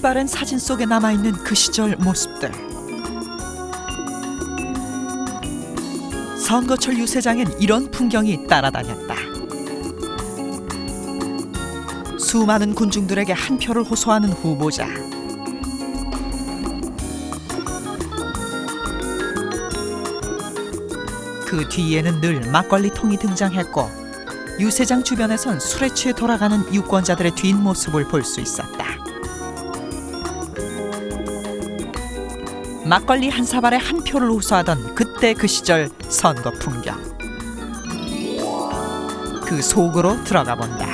빛바랜 사진 속에 남아있는 그 시절 모습들. 선거철 유세장엔 이런 풍경이 따라다녔다. 수많은 군중들에게 한 표를 호소하는 후보자. 그 뒤에는 늘 막걸리 통이 등장했고 유세장 주변에선 술에 취해 돌아가는 유권자들의 뒷모습을 볼 수 있었다. 막걸리 한 사발에 한 표를 호소하던 그때 그 시절 선거 풍경. 그 속으로 들어가 본다.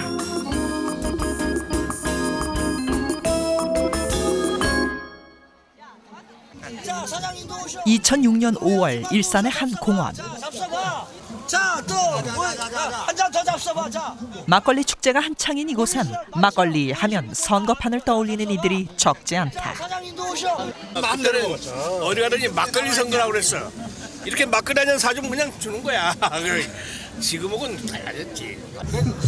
2006년 5월 일산의 한 공원. 자, 또 한 잔 더 잡숴봐. 자. 막걸리 축제가 한창인 이곳은 막걸리 하면 선거판을 떠올리는 이들이 적지 않다. 사장님도 오셔. 마음대로 어디 가든지 막걸리 선거라고 그랬어. 이렇게 막걸리 한잔 사주면 그냥 주는 거야. 지금은 달라졌지.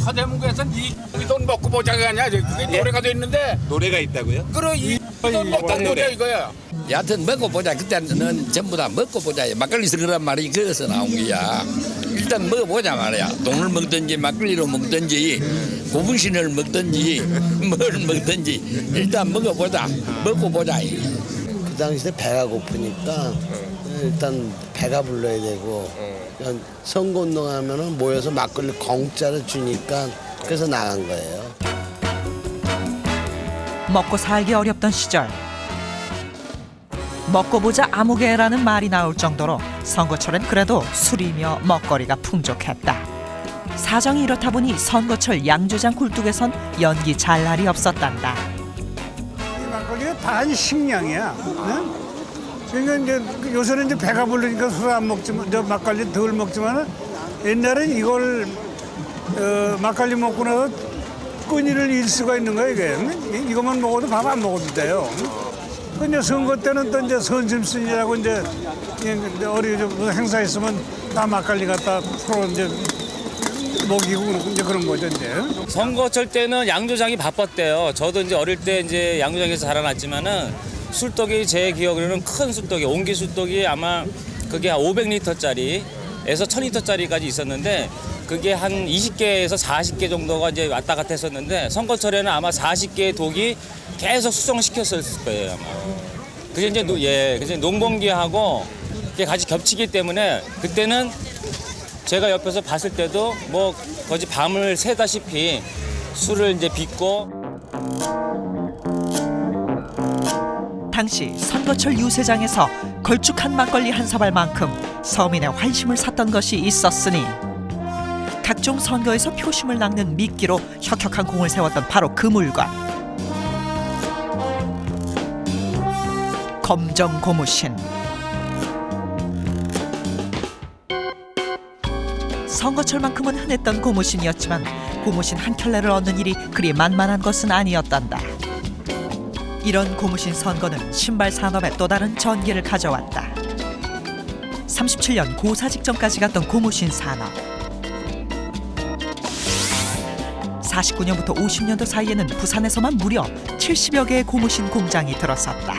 서대문구에서는 이돈 먹고 보자가 아니야. 그게 노래가 돼 있는데 노래가 있다고요? 그래 이돈 먹던 노래 이거야. 여하튼 먹어보자. 그때는 전부 다 먹어보자. 막걸리 선거란 말이 거기서 나온 거야. 일단 먹어보자 말이야. 돈을 먹든지 막걸리로 먹든지 고분신을 먹든지 뭘 먹든지 일단 먹어보자. 먹고 보자. 그 당시에 배가 고프니까 일단 배가 불러야 되고 선거운동하면은 모여서 막걸리 공짜로 주니까 그래서 나간 거예요. 먹고 살기 어렵던 시절. 먹고 보자 아무개라는 말이 나올 정도로 선거철엔 그래도 술이며 먹거리가 풍족했다. 사정이 이렇다 보니 선거철 양조장 굴뚝에선 연기 잘 날이 없었단다. 이 막걸리가 단 식량이야. 응? 그러니까 이제 요새는 이제 배가 부르니까 술 안 먹지만 저 막걸리 덜 먹지만은 옛날엔 이걸 막걸리 먹고 나서 끈이를 잃을 수가 있는 거야 이게. 이것만 먹어도 밥 안 먹어도 돼요. 근데 선거 때는 또 이제 선심순이라고 이제 어리 좀 행사 있으면 다 막걸리 갖다 풀어 이제 먹이고 이제 그런 거죠 이제. 선거철 때는 양조장이 바빴대요. 저도 이제 어릴 때 이제 양조장에서 자라났지만은 술떡이 제 기억으로는 큰 술떡이 옹기 술떡이 아마 그게 한 500리터짜리에서 1000리터짜리까지 있었는데 그게 한 20개에서 40개 정도가 이제 왔다 갔다 했었는데 선거철에는 아마 40개의 독이 계속 수정시켰을 거예요 아마. 그게 이제 그래서 농번기하고 이게 같이 겹치기 때문에 그때는 제가 옆에서 봤을 때도 뭐 거의 밤을 새다시피 술을 이제 빚고. 당시 선거철 유세장에서 걸쭉한 막걸리 한 사발만큼 서민의 환심을 샀던 것이 있었으니 각종 선거에서 표심을 낚는 미끼로 혁혁한 공을 세웠던 바로 그 물건. 검정 고무신. 선거철만큼은 흔했던 고무신이었지만 고무신 한 켤레를 얻는 일이 그리 만만한 것은 아니었단다. 이런 고무신 선거는 신발 산업에 또 다른 전기를 가져왔다. 37년 고사 직전까지 갔던 고무신 산업. 49년부터 50년도 사이에는 부산에서만 무려 70여 개의 고무신 공장이 들어섰다.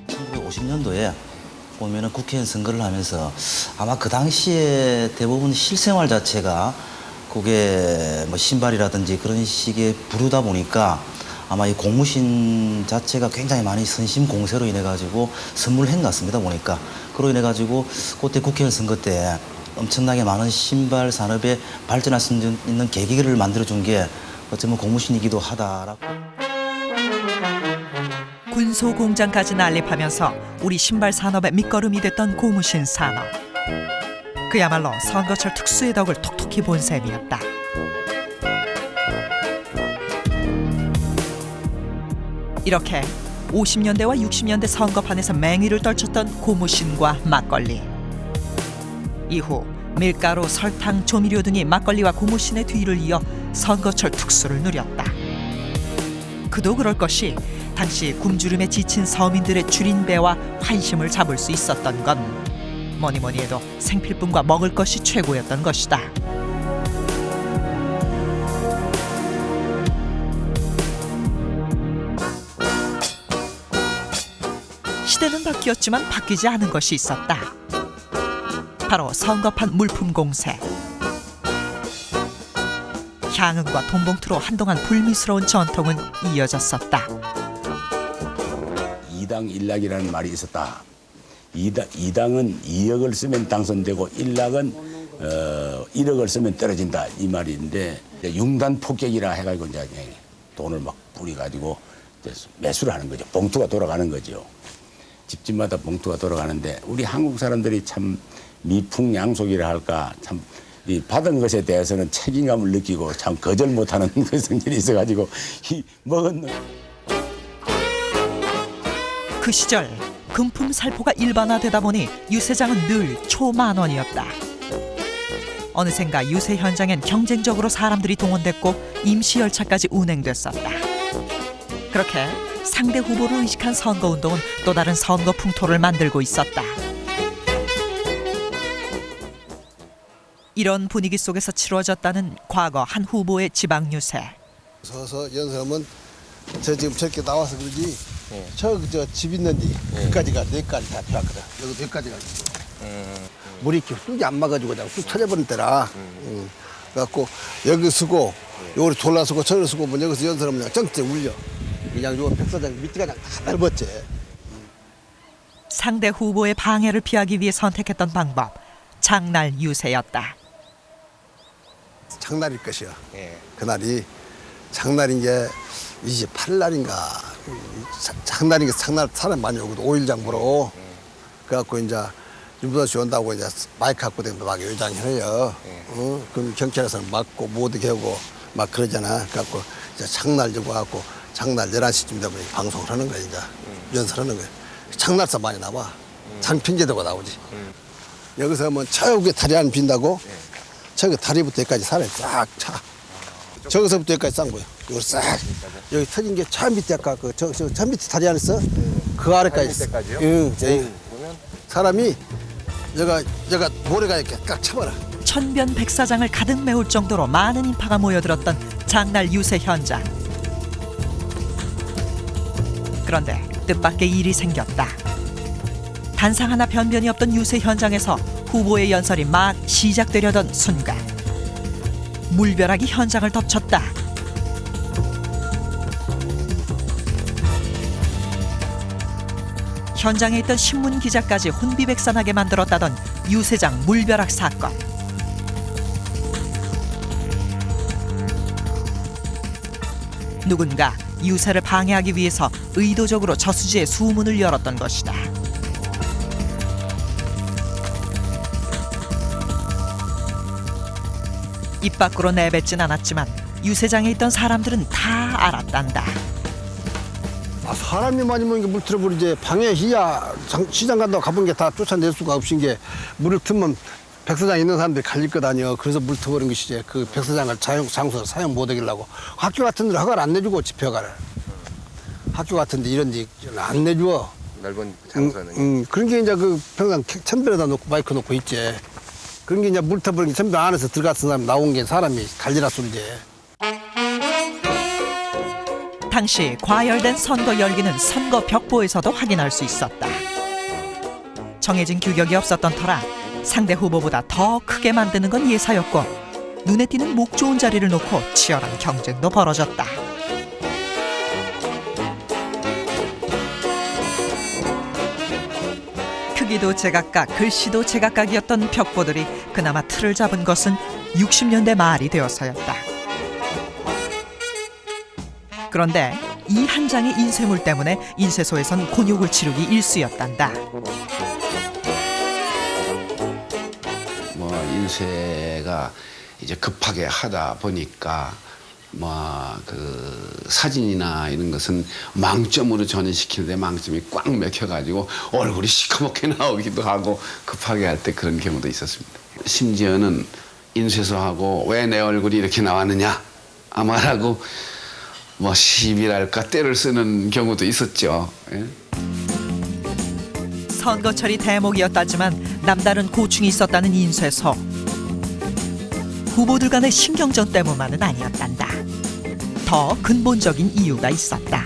1950년도에 보면은 국회의원 선거를 하면서 아마 그 당시에 대부분 실생활 자체가 그게 뭐 신발이라든지 그런 식의 부르다 보니까 아마 이 고무신 자체가 굉장히 많이 선심 공세로 인해 가지고 선물한 것 같습니다 보니까. 그로 인해 가지고 그때 국회의원 선거 때 엄청나게 많은 신발 산업에 발전할 수 있는 계기를 만들어준 게 어쩌면 고무신이기도 하다라고. 군소 공장까지 난립하면서 우리 신발 산업의 밑거름이 됐던 고무신 산업. 그야말로 선거철 특수의 덕을 톡톡히 본 셈이었다. 이렇게 50년대와 60년대 선거판에서 맹위를 떨쳤던 고무신과 막걸리. 이후 밀가루, 설탕, 조미료 등이 막걸리와 고무신의 뒤를 이어 선거철 특수를 누렸다. 그도 그럴 것이 당시 굶주림에 지친 서민들의 줄인 배와 환심을 잡을 수 있었던 건 뭐니 해도 생필품과 먹을 것이 최고였던 것이다. 바뀌었지만 바뀌지 않은 것이 있었다. 바로 선거판 물품 공세. 향응과 돈봉투로 한동안 불미스러운 전통은 이어졌었다. 이당 일락이라는 말이 있었다. 이당은 2억을 쓰면 당선되고 일락은 1억을 쓰면 떨어진다 이 말인데 융단 폭격이라 해가지고 이제 돈을 막 뿌려가지고 매수를 하는 거죠. 봉투가 돌아가는 거죠. 집집마다 봉투가 돌아가는데 우리 한국 사람들이 참 미풍양속이라 할까 참 이 받은 것에 대해서는 책임감을 느끼고 참 거절 못하는 그 성질이 있어가지고 이 먹은 그 시절 금품 살포가 일반화되다 보니 유세장은 늘 초만원이었다. 어느샌가 유세 현장엔 경쟁적으로 사람들이 동원됐고 임시 열차까지 운행됐었다. 그렇게 상대 후보를 의식한 선거운동은 또 다른 선거 풍토를 만들고 있었다. 이런 분위기 속에서 치러졌다는 과거 한 후보의 지방 유세. 서서 연설하면 저 지금 저렇게 나와서 그러지 저 집 있는데 그까지가 내까지 다 필요하거든. 여기 내까지가 물이 이렇게 쑥이 안 막아지고 그냥 쑥 터져버린 때라. 그래갖고 여기 쓰고 여기 돌아서고 저기 쓰고 뭐 여기서 연설하면 그냥 쩡쩡 울려. 그냥 요 백사장 밑에가 그냥 다 넓었지. 상대 후보의 방해를 피하기 위해 선택했던 방법, 장날 유세였다. 장날일 것이야. 그날이 장날인 게 28날인가 장날인 게 장날 사람 많이 오거든. 5일장 보러. 그래갖고 이제 윤부선 씨 온다고 이제 마이크 갖고 다니면 막 요장해요. 그럼 경찰에서는 막고 못 오게 하고 막 그러잖아. 그래갖고 이제 장날 주고 갖고 장날 11시쯤 되면 방송을 하는 거야 이제 연설하는 거야. 장날사 많이 나와. 장핑제도가 나오지. 여기서 하면 저기 다리 안 빈다고 저기 다리부터 여기까지 사람이 싹 차. 저기서부터 여기까지 싼 거야. 이걸 싹 여기 터진 게 저 밑에 아까 저 밑에 다리 안 있어? 그 아래까지. 응. 사람이 여가 모래가 이렇게 깍 쳐버려. 천변백사장을 가득 메울 정도로 많은 인파가 모여들었던 장날 유세 현장. 그런데 뜻밖의 일이 생겼다. 단상 하나 변변이 없던 유세 현장에서 후보의 연설이 막 시작되려던 순간 물벼락이 현장을 덮쳤다. 현장에 있던 신문 기자까지 혼비백산하게 만들었다던 유세장 물벼락 사건. 누군가 유세를 방해하기 위해서 의도적으로 저수지에 수문을 열었던 것이다. 입 밖으로 내뱉진 않았지만 유세장에 있던 사람들은 다 알았단다. 사람이 많이 모인 게 물 틀어버리지. 방해해야 시장 간다고 가본 게 다 쫓아낼 수가 없인 게 물을 틀면 백사장 있는 사람들이 갈릴 것 아니여. 그래서 물 틀어버린 것이지. 그 백사장을 장소로 사용 못 하겠라고. 학교 같은 데 허가를 안 내주고 집회 허가를. 학교 같은 데 이런 데 안 내줘. 넓은 장소는. 그런 게 이제 그 평상 천변에다 놓고 마이크 놓고 있지. 그런 게 이제 물 틀어버린 게 천변 안에서 들어갔던 사람 나온 게 사람이 갈리라 소리지. 당시 과열된 선거 열기는 선거 벽보에서도 확인할 수 있었다. 정해진 규격이 없었던 터라 상대 후보보다 더 크게 만드는 건 예사였고 눈에 띄는 목 좋은 자리를 놓고 치열한 경쟁도 벌어졌다. 크기도 제각각, 글씨도 제각각이었던 벽보들이 그나마 틀을 잡은 것은 60년대 말이 되어서였다. 그런데 이 한 장의 인쇄물 때문에 인쇄소에선 곤욕을 치르기 일쑤였단다. 인쇄가 이제 급하게 하다 보니까 그 사진이나 이런 것은 망점으로 전환시키는데 망점이 꽉 맥혀가지고 얼굴이 시커멓게 나오기도 하고 급하게 할 때 그런 경우도 있었습니다. 심지어는 인쇄소하고 왜 내 얼굴이 이렇게 나왔느냐 아마라고 시비랄까 때를 쓰는 경우도 있었죠. 예? 선거철이 대목이었다지만 남다른 고충이 있었다는 인쇄소. 후보들 간의 신경전 때문만은 아니었단다. 더 근본적인 이유가 있었다.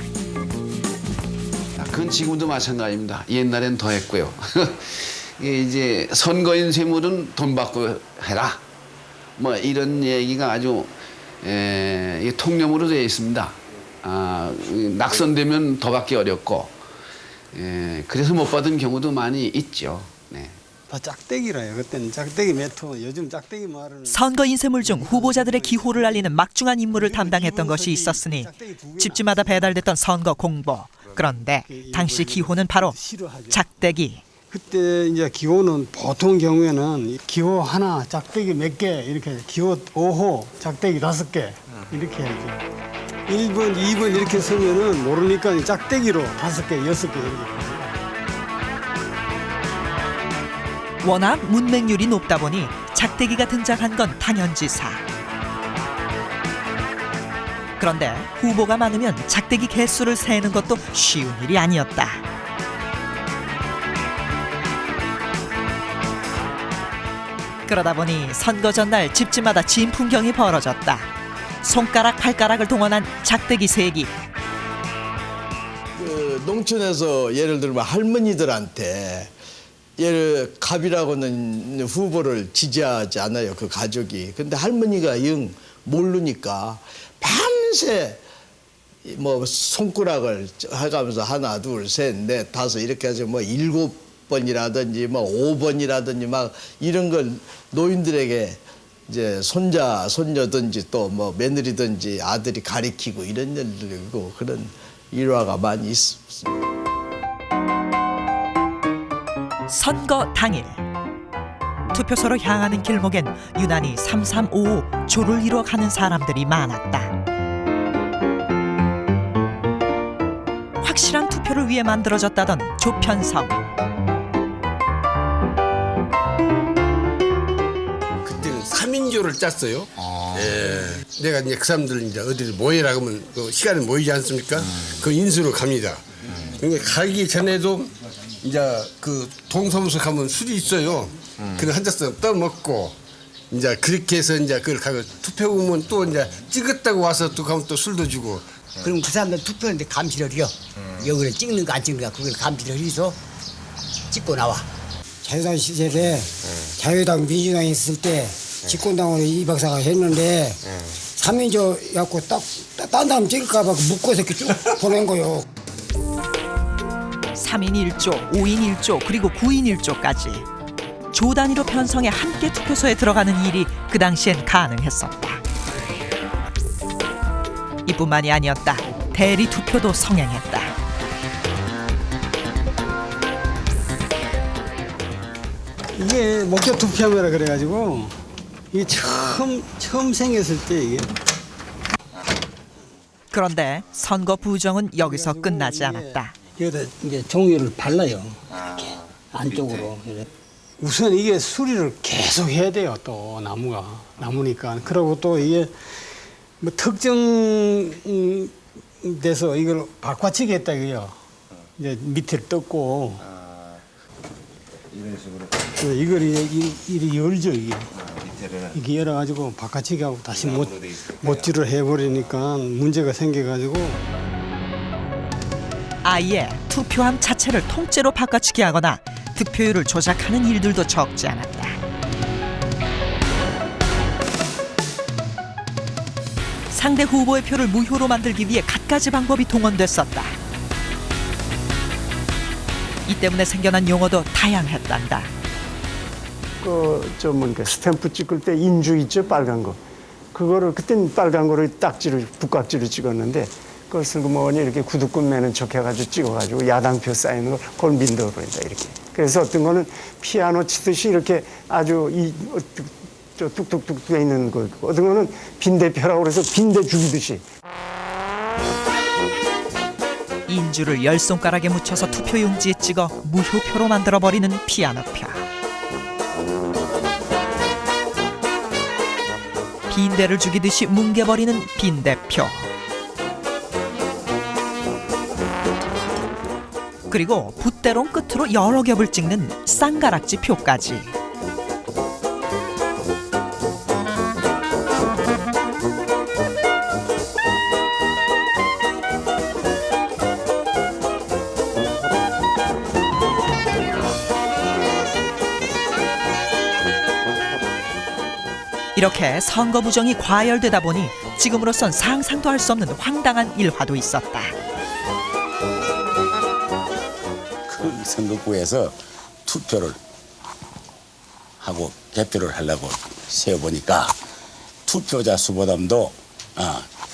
그건 지금도 마찬가지입니다. 옛날엔 더 했고요. 이게 이제 선거인 쇠물은 돈 받고 해라. 뭐 이런 얘기가 아주 통념으로 되어 있습니다. 낙선되면 더 받기 어렵고 그래서 못 받은 경우도 많이 있죠. 네. 다 짝대기라요. 그때는 짝대기 메토, 요즘 짝대기 말은. 선거 인쇄물 중 후보자들의 기호를 알리는 막중한 임무를 담당했던 것이 있었으니 집집마다 배달됐던 선거 공보. 그런데 당시 기호는 바로 작대기. 그때 이제 기호는 보통 경우에는 기호 하나, 짝대기 몇 개 이렇게 기호 5호, 짝대기 5개 이렇게 해야죠. 1번, 2번 이렇게 쓰면은 모르니까 짝대기로 5개, 6개 이렇게. 워낙 문맹률이 높다 보니 작대기가 등장한 건 당연지사. 그런데 후보가 많으면 작대기 개수를 세는 것도 쉬운 일이 아니었다. 그러다 보니 선거 전날 집집마다 진풍경이 벌어졌다. 손가락, 발가락을 동원한 작대기 세기. 그 농촌에서 예를 들면 할머니들한테 갑이라고는 후보를 지지하지 않아요. 그 가족이. 근데 할머니가 영 모르니까 밤새 뭐 손가락을 해가면서 하나, 둘, 셋, 넷, 다섯 이렇게 해서 뭐 7번이라든지 뭐 5번이라든지 막 이런 걸 노인들에게 이제 손자, 손녀든지 또 뭐 며느리든지 아들이 가리키고 이런 일들이고 그런 일화가 많이 있습니다. 선거 당일 투표소로 향하는 길목엔 유난히 3355 조를 이뤄 가는 사람들이 많았다. 확실한 투표를 위해 만들어졌다던 조편성. 그때는 3인조를 짰어요. 예. 내가 이제 그 사람들 이제 어디를 모이라 그러면 그 시간에 모이지 않습니까? 그 인수로 갑니다. 그러니까 가기 전에도 이제 그 동사무소 가면 술이 있어요. 그걸 한 잔씩 떠먹고 이제 그렇게 해서 이제 그걸 가고 투표 오면 또 이제 찍었다고 와서 또 가면 또 술도 주고. 그럼 그 사람들 투표하는데 감시를 해요. 여기를 찍는 거 안 찍는 거 그걸 감시를 해서 찍고 나와. 자유당 시절에 자유당 민주당이 있을 때 집권당으로 이 박사가 했는데 3인조 갖고 딴 사람 찍을까 봐 묶어서 이렇게 쭉 보낸 거요. 3인 1조, 5인 1조, 그리고 9인 1조까지 조 단위로 편성해 함께 투표소에 들어가는 일이 그 당시엔 가능했었다. 이뿐만이 아니었다. 대리 투표도 성행했다. 이게 목표 투표함이라 그래가지고 이게 처음 생겼을 때 이게. 그런데 선거 부정은 여기서 끝나지 않았다. 여기다 이제 종이를 발라요. 이렇게 안쪽으로. 우선 이게 수리를 계속 해야 돼요. 또 나무니까. 그리고 또 이게 뭐 특정 돼서 이걸 바꿔치기 했다 이거요. 이제 밑을 뜯고. 이런 식으로. 이걸 이리 열죠 이게. 이게 열어가지고 바꿔치기 하고 다시 못질을 해버리니까 문제가 생겨가지고. 아예 투표함 자체를 통째로 바꿔치기 하거나 득표율을 조작하는 일들도 적지 않았다. 상대 후보의 표를 무효로 만들기 위해 갖가지 방법이 동원됐었다. 이 때문에 생겨난 용어도 다양했단다. 스탬프 찍을 때 인주 있죠, 빨간 거. 그거를 그때는 빨간 거를 북각지로 찍었는데 그것을 뭐니 이렇게 구두끈 매는 척 해가지고 찍어가지고 야당표 쌓이는 걸 그걸 민들어버린다 이렇게. 그래서 어떤 거는 피아노 치듯이 이렇게 아주 뚝뚝뚝 돼 있는 거, 어떤 거는 빈대표라고 그래서 빈대 죽이듯이. 인주를 10손가락에 묻혀서 투표용지에 찍어 무효표로 만들어버리는 피아노표. 빈대를 죽이듯이 뭉개버리는 빈대표. 그리고 붓대롱 끝으로 여러 겹을 찍는 쌍가락지 표까지. 이렇게 선거 부정이 과열되다 보니 지금으로선 상상도 할 수 없는 황당한 일화도 있었다. 그 선거구에서 투표를 하고 개표를 하려고 세어보니까 투표자 수보다도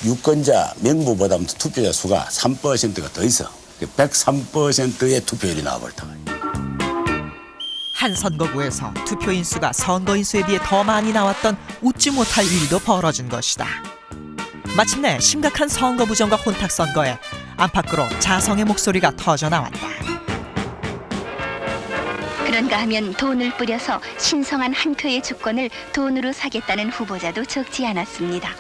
유권자 명부보다도 투표자 수가 3%가 더 있어. 103%의 투표율이 나와버렸다. 한 선거구에서 투표인 수가 선거인 수에 비해 더 많이 나왔던 웃지 못할 일도 벌어진 것이다. 마침내 심각한 선거 부정과 혼탁 선거에 안팎으로 자성의 목소리가 터져 나왔다. 그런가 하면 돈을 뿌려서 신성한 한 표의 주권을 돈으로 사겠다는 후보자도 적지 않았습니다.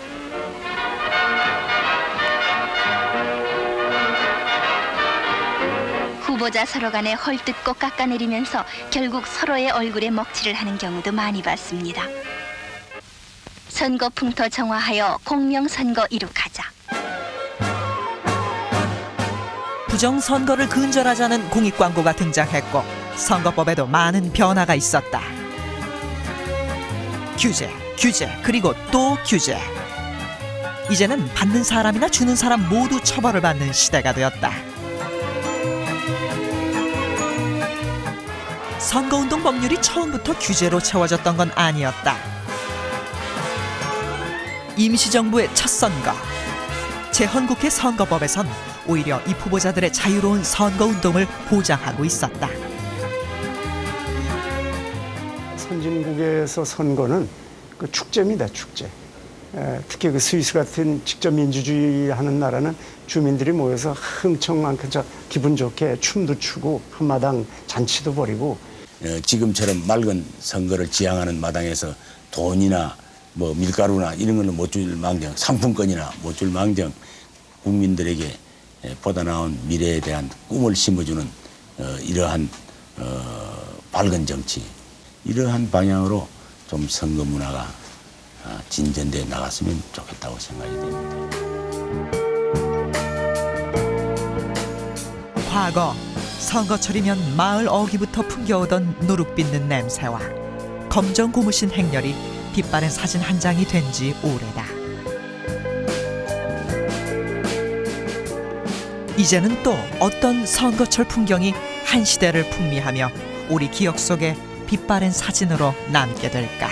후보자 서로 간에 헐뜯고 깎아내리면서 결국 서로의 얼굴에 먹칠을 하는 경우도 많이 봤습니다. 선거풍토 정화하여 공명선거 이룩하자. 부정선거를 근절하자는 공익광고가 등장했고 선거법에도 많은 변화가 있었다. 규제, 그리고 또 규제. 이제는 받는 사람이나 주는 사람 모두 처벌을 받는 시대가 되었다. 선거운동 법률이 처음부터 규제로 채워졌던 건 아니었다. 임시정부의 첫 선거. 제헌국회 선거법에선 오히려 이 후보자들의 자유로운 선거운동을 보장하고 있었다. 선진국에서 선거는 그 축제입니다, 축제. 특히 그 스위스 같은 직접 민주주의 하는 나라는 주민들이 모여서 흥청망청 기분 좋게 춤도 추고 한마당 잔치도 벌이고 지금처럼 맑은 선거를 지향하는 마당에서 돈이나 뭐 밀가루나 이런 거는 못 줄 망정, 상품권이나 못 줄 망정 국민들에게 보다 나은 미래에 대한 꿈을 심어주는 이러한 밝은 정치, 이러한 방향으로 좀 선거 문화가 진전돼 나갔으면 좋겠다고 생각이 됩니다. 과거 선거철이면 마을 어귀부터 풍겨오던 누룩 빚는 냄새와 검정 고무신 행렬이 빛바랜 사진 한 장이 된 지 오래다. 이제는 또 어떤 선거철 풍경이 한 시대를 풍미하며 우리 기억 속에 빛바랜 사진으로 남게 될까.